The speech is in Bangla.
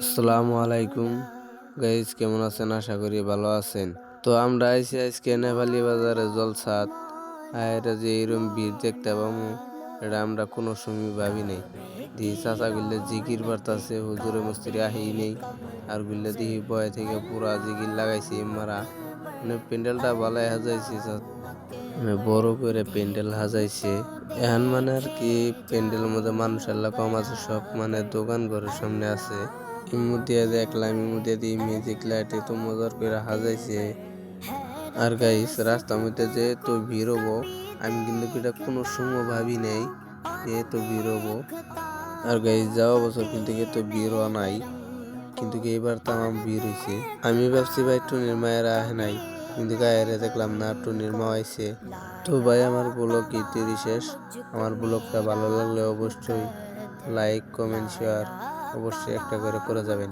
আসসালামু আলাইকুম গাইজ, কেমন আছেন? আশা করি ভালো আছেন। তো আমরা আইসি আজকে নেপালি বাজারে জলসাত আর যে এরম ভিড় দেখতে পাবো এটা আমরা কোনো সময় ভাবি নাই। দিহি চাচা গুল্লে জিকির বার্তাছে, হুজুরে মস্তিরি আহি নেই আর গুল্লে দিহি বয়ে থেকে পুরা জিকির লাগাইছে মারা। মানে প্যান্ডেলটা বালাই সাজাইছে, মানে বড় করে প্যান্ডেল সাজাইছে। এখন মানে আর কি প্যান্ডেলের মধ্যে মানুষ আল্লাহ কম আছে, সব মানে দোকান ঘরের সামনে আছে। ইমুদিয়া দেখলাম, ইমুদিয়া দিয়ে মিউজিক লাইট এত মজার করে সাজাইছে। আর গাইস রাস্তার মধ্যে যে এত ভিড় হবো আমি কিন্তু এটা কোনো সময় ভাবি নাই যে এত ভিড় হবো। আর গাইস যাওয়া বছর কিন্তু এত ভিড় হওয়া নাই, কিন্তু এইবার তামাম ভিড় হয়েছে। আমি ভাবছি ভাই টুনির মায়েরা আহে নাই, কিন্তু গায়েরে দেখলাম না টুনির মা আইছে। তো ভাই আমার ব্লগ ইতিরই শেষ। আমার ব্লগটা ভালো লাগলে অবশ্যই লাইক কমেন্ট শেয়ার অবশ্যই একটা করে যাবেন।